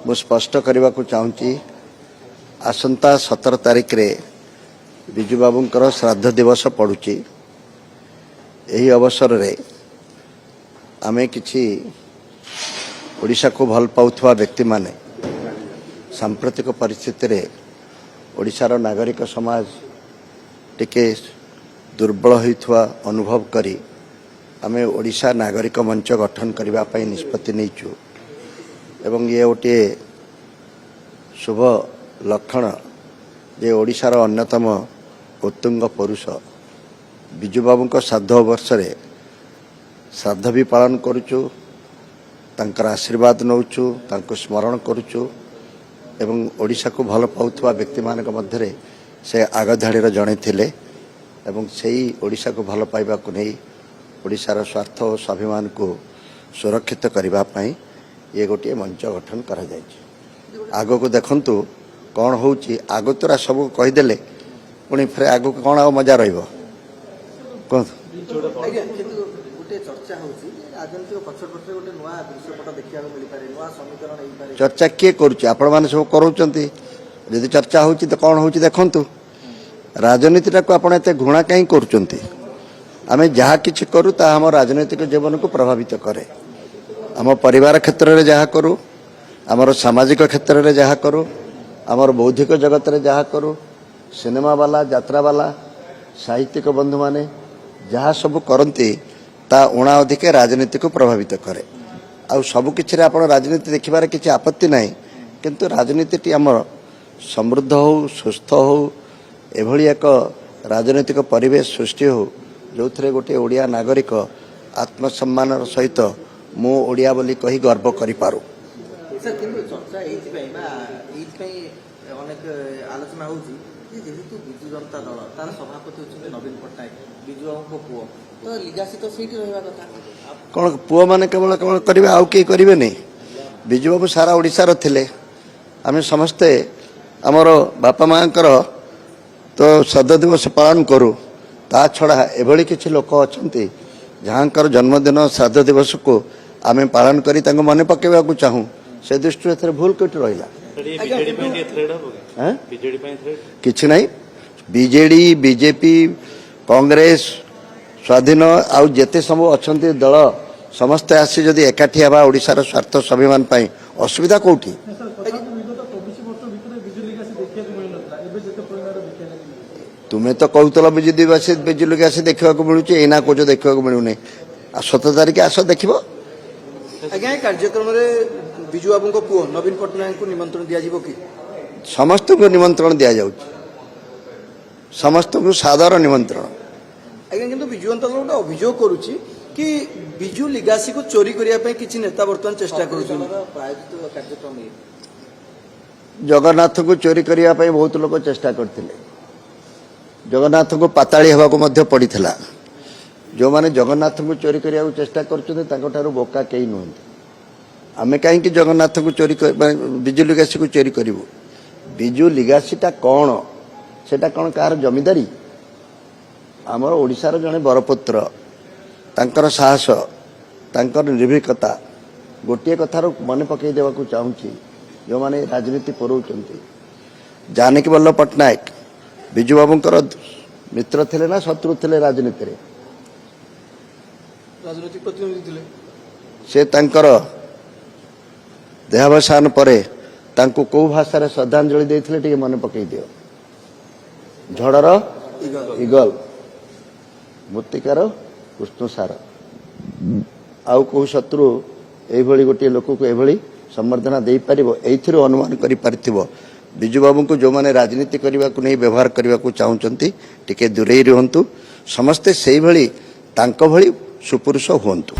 मु स्पष्ट करने को चाहूँगी आसंता 17 तारिख रे बिजू बाबूंकर श्राद्ध दिवस पड़ुची। यही अवसर रे आमे किछि ओडिशा को भल पाउथवा व्यक्ति माने सांप्रतिक परिस्थिति रे ओडिशार नागरिक समाज टिके दुर्बल होइथवा अनुभव करी आमे ओडिशा नागरिक मंच गठन करबा पई निष्पत्ति नैचु एवं ये गोटे शुभ लक्षण जे ओडिशार अन्यतम उत्तुंग पुरुष बिजू बाबू श्राद्ध वर्ष रे श्राद्ध भी पालन करुचु तांकर आशीर्वाद नौचु तांको स्मरण करुचु एवं ओडिशा को भल पाउथवा व्यक्ति मानक मध्यरे से आग धाड़ीर जड़े थिले एवं सेही ओडिशा को भल पाइबा को नहीं ओडिशार स्वार्थ और स्वाभिमान को सुरक्षित करबा पई ये गोटे मंच गठन करा जायछि। आगो को देखंतु कौन होउछि आगो तोरा सब कहीदेले पुणी फिर आगो को कौन आ मजा रहिबो कोन चर्चा किए करुछि आपण माने सब करूचंती यदि चर्चा होउछि तो कौन होउछि देखंतु राजनीतिटा को आपण एते घृणा काई करूचंती आमे जहा किछि करू ता हम राजनीतिक जीवन को प्रभावित करे आम परिवार क्षेत्र में जहाँ करूँ आमर सामाजिक क्षेत्र में जहाँ करूँ आमर बौद्धिक जगत में जहाँ करूँ सिनेमा वाला यात्रा वाला साहित्यिक बंधु माने जहाँ सब करती ता उणा अधिक राजनीति को प्रभावित करे आउ सब किछि राजनीति देखिबार किछि आपत्ति नहीं किंतु राजनीति आमर समृद्ध हो सुस्थ हो एभली एक राजनीतिक परिवेश सृष्टि हो जो थे गोटे ओडिया नागरिक आत्मसम्मान सहित मु ओडिया बोली कही गर्व करि पारू। सर किंतु चर्चा अनेक आलोचना होउची जे जेहेतु बिजू जनता दल तार सभापति होछन नवीन पट्टनायक बिजू बाबू पुओ तो लिगासी तो सीट रहबा कथा कोन पुओ माने केवल केवल करिवे आउ के करिवे नै बिजू बाबू सारा ओडिसा रो थिले आमे समस्ते हमरो बापा मांकर तो श्राद्ध दिवस पालन करू ता छड़ा एभली किछि लोक अछंती जहाँकर जन्मदिन श्राद्ध दिवस को आमे पालन करी तांको मने पकेबा को चाहूँ से दृष्टि एथरे भूल कटि रहिला किछि नहीं बीजेडी बीजेपी कांग्रेस स्वाधीन आउ जेते सब अछंती दल समस्त आसी जदि एकाठी हवा ओडिशार स्वार्थ स्वाभिमान पई असुविधा कोठी तुम्हें तो कहूल बिजुली गैस देखा मिलूँ एना कौच देखा मिलूनी 17 तारिख आस देख आज्ञा कार्यक्रम में बिजू बाबू पुओ नवीन पट्टनायक को निमंत्रण दिया जिवो कि समस्त को निमंत्रण दिया जाउछ समस्त को सादर निमंत्रण आज्ञा किंतु बिजू जनता दल गोटे अभियोग करुछि कि बिजू लिगासी को चोरी करिया पे किछि नेता वर्तमान चेष्टा करुछन प्रायोजित कार्यक्रम जगन्नाथ को चोरी करिया पे बहुत लोग चेष्टा करथिले जगन्नाथ को पाताड़ी हवा को पड़ता जो माने जगन्नाथ को चोरी करने को चेष्टा कर बोका कई नुहति आमे कहीं जगन्नाथ को चोरी बिजू लिगासी को चोरी करूँ बिजू लिगासीटा कौन सेटा कौन कार जमीदारी आमर ओडिशार जड़े बरपुत्र तांकर साहस तांकर निर्भीकता गोटे कथार मन पकई देवा चाहूँगी जो माने राजनीति पुरौचंती जानकी वल्लभ पट्टनायक बिजू बाबूंकर मित्र थे ना शत्रु थे राजनीति रे राजनीतिक प्रतिनिधि थे से तांकर देहावसान परे तांको को भाषा श्रद्धांजलि देथिले टिके मन पकई दियो झड़र इगल मूर्तिकार कृष्णसार आउ को शत्रु एभली गोटे लोक को एभली संबर्धना दे पारिबो एथिरो अनुमान करि पारिथिबो बिजू बाबू को जो माने राजनीति करने को नहीं व्यवहार करने को चाहूँगी टिके दूरे रुहतु समस्ते से भली तांको भली सुपुरुष हुंतु।